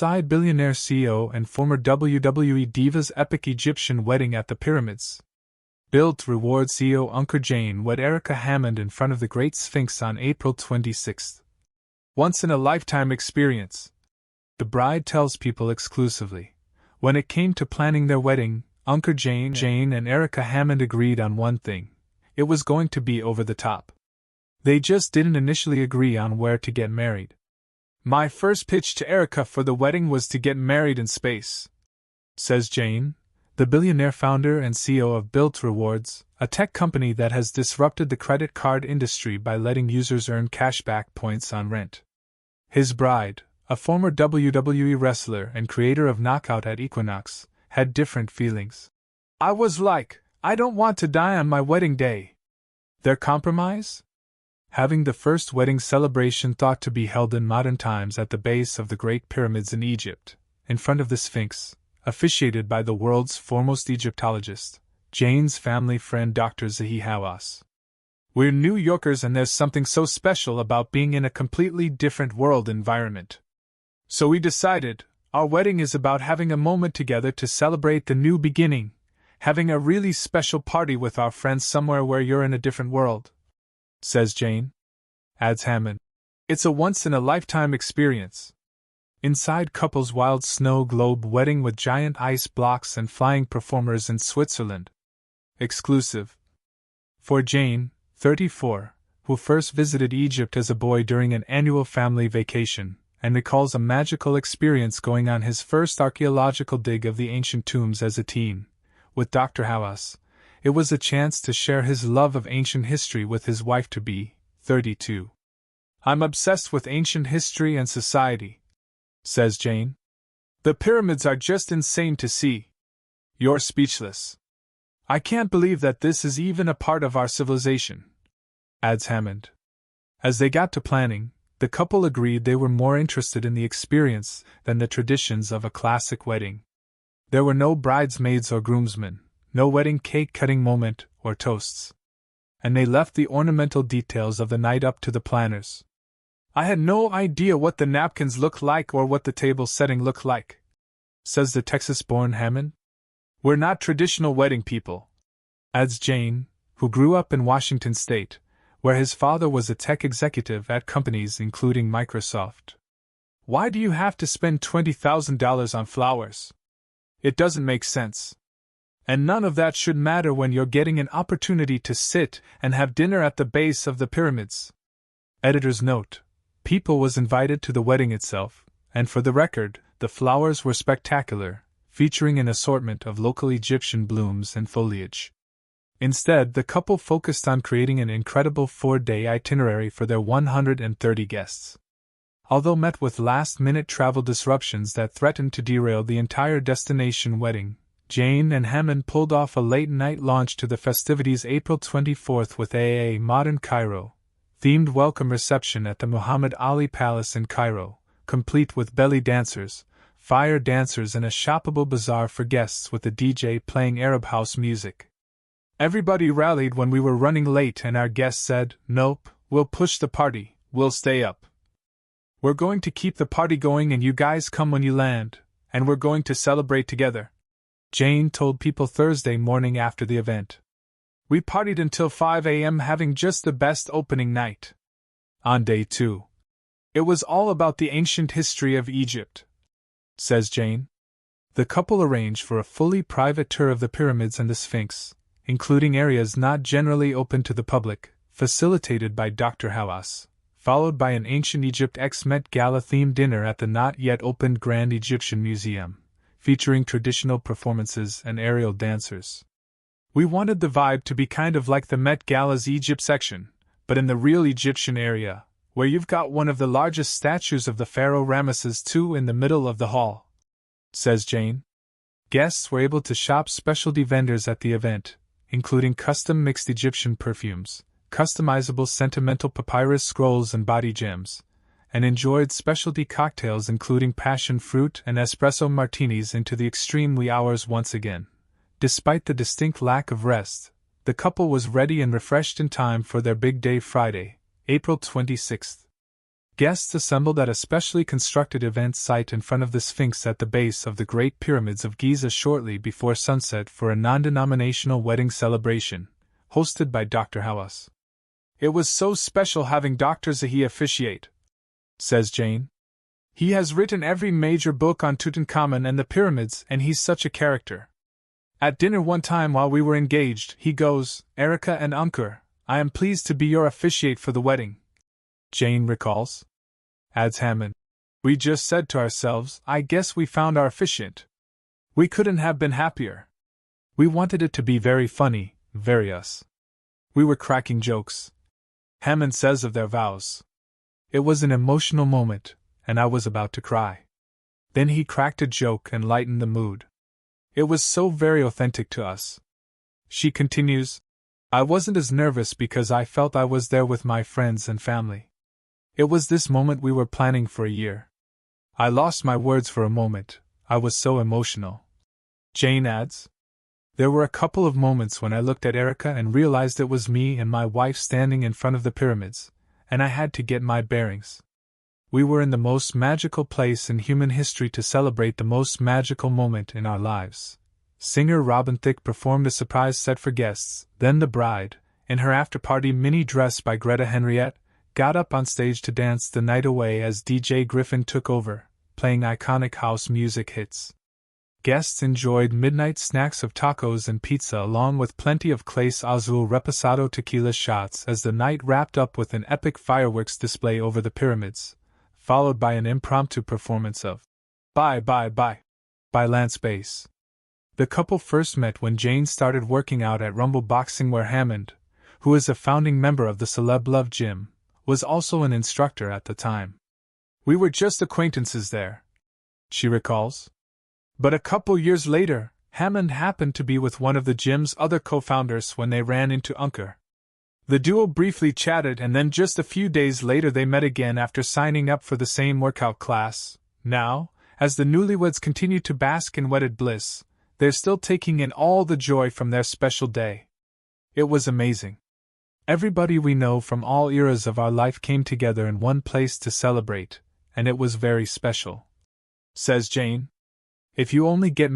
Outside Billionaire CEO and former WWE Diva's epic Egyptian wedding at the pyramids. Bilt Rewards CEO Ankur Jain wed Erika Hammond in front of the Great Sphinx on April 26. Once-in-a-lifetime experience. The bride tells people exclusively. When it came to planning their wedding, Ankur Jain and Erika Hammond agreed on one thing. It was going to be over the top. They just didn't initially agree on where to get married. "My first pitch to Erika for the wedding was to get married in space," says Jain, the billionaire founder and CEO of Bilt Rewards, a tech company that has disrupted the credit card industry by letting users earn cashback points on rent. His bride, a former WWE wrestler and creator of Knockout at Equinox, had different feelings. "I was like, I don't want to die on my wedding day." Their compromise? Having the first wedding celebration thought to be held in modern times at the base of the Great Pyramids in Egypt, in front of the Sphinx, officiated by the world's foremost Egyptologist, Jain's family friend Dr. Zahi Hawass. "We're New Yorkers and there's something so special about being in a completely different world environment. So we decided, our wedding is about having a moment together to celebrate the new beginning, having a really special party with our friends somewhere where you're in a different world," says Jain. Adds Hammond. "It's a once-in-a-lifetime experience." Inside couple's wild snow globe wedding with giant ice blocks and flying performers in Switzerland. Exclusive. For Jain, 34, who first visited Egypt as a boy during an annual family vacation, and recalls a magical experience going on his first archaeological dig of the ancient tombs as a teen, with Dr. Hawass, it was a chance to share his love of ancient history with his wife-to-be, 32. "I'm obsessed with ancient history and society," says Jain. "The pyramids are just insane to see. You're speechless. I can't believe that this is even a part of our civilization," adds Hammond. As they got to planning, the couple agreed they were more interested in the experience than the traditions of a classic wedding. There were no bridesmaids or groomsmen, no wedding cake cutting moment or toasts. And they left the ornamental details of the night up to the planners. "I had no idea what the napkins looked like or what the table setting looked like," says the Texas-born Hammond. "We're not traditional wedding people," adds Jain, who grew up in Washington State, where his father was a tech executive at companies including Microsoft. "Why do you have to spend $20,000 on flowers? It doesn't make sense. And none of that should matter when you're getting an opportunity to sit and have dinner at the base of the pyramids." Editor's note: People was invited to the wedding itself, and for the record, the flowers were spectacular, featuring an assortment of local Egyptian blooms and foliage. Instead, the couple focused on creating an incredible 4-day itinerary for their 130 guests. Although met with last-minute travel disruptions that threatened to derail the entire destination wedding, Jain and Hammond pulled off a late-night launch to the festivities April 24 with a modern Cairo themed welcome reception at the Muhammad Ali Palace in Cairo, complete with belly dancers, fire dancers and a shoppable bazaar for guests with a DJ playing Arab house music. "Everybody rallied when we were running late and our guests said, 'Nope, we'll push the party, we'll stay up. We're going to keep the party going and you guys come when you land, and we're going to celebrate together,'" Jain told People Thursday morning after the event. "We partied until 5 a.m. having just the best opening night." On day 2. "It was all about the ancient history of Egypt," says Jain. The couple arranged for a fully private tour of the pyramids and the Sphinx, including areas not generally open to the public, facilitated by Dr. Hawass, followed by an Ancient Egypt Met Gala-themed dinner at the not-yet-opened Grand Egyptian Museum, featuring traditional performances and aerial dancers. "We wanted the vibe to be kind of like the Met Gala's Egypt section, but in the real Egyptian area, where you've got one of the largest statues of the pharaoh Ramesses II in the middle of the hall," says Jain. Guests were able to shop specialty vendors at the event, including custom mixed Egyptian perfumes, customizable sentimental papyrus scrolls and body gems, and enjoyed specialty cocktails including passion fruit and espresso martinis into the extreme wee hours once again. Despite the distinct lack of rest, the couple was ready and refreshed in time for their big day Friday, April 26th. Guests assembled at a specially constructed event site in front of the Sphinx at the base of the Great Pyramids of Giza shortly before sunset for a non-denominational wedding celebration, hosted by Dr. Hawass. "It was so special having Dr. Zahi officiate," says Jain. "He has written every major book on Tutankhamun and the pyramids, and he's such a character. At dinner one time while we were engaged, he goes, 'Erika and Ankur, I am pleased to be your officiate for the wedding.'" Jain recalls. Adds Hammond. "We just said to ourselves, I guess we found our officiant. We couldn't have been happier. We wanted it to be very funny, very us. We were cracking jokes." Hammond says of their vows. "It was an emotional moment, and I was about to cry. Then he cracked a joke and lightened the mood. It was so very authentic to us." She continues, "I wasn't as nervous because I felt I was there with my friends and family. It was this moment we were planning for a year. I lost my words for a moment, I was so emotional." Jain adds, "There were a couple of moments when I looked at Erika and realized it was me and my wife standing in front of the pyramids, and I had to get my bearings. We were in the most magical place in human history to celebrate the most magical moment in our lives." Singer Robin Thicke performed a surprise set for guests, then the bride, in her after-party mini dress by Greta Henriette, got up on stage to dance the night away as DJ Griffin took over, playing iconic house music hits. Guests enjoyed midnight snacks of tacos and pizza along with plenty of Clase Azul Reposado tequila shots as the night wrapped up with an epic fireworks display over the pyramids, followed by an impromptu performance of Bye Bye Bye by Lance Bass. The couple first met when Jain started working out at Rumble Boxing, where Hammond, who is a founding member of the Celeb Love Gym, was also an instructor at the time. "We were just acquaintances there," she recalls. But a couple years later, Hammond happened to be with one of the gym's other co-founders when they ran into Ankur. The duo briefly chatted, and then just a few days later they met again after signing up for the same workout class. Now, as the newlyweds continue to bask in wedded bliss, they're still taking in all the joy from their special day. "It was amazing. Everybody we know from all eras of our life came together in one place to celebrate, and it was very special," says Jain. "If you only get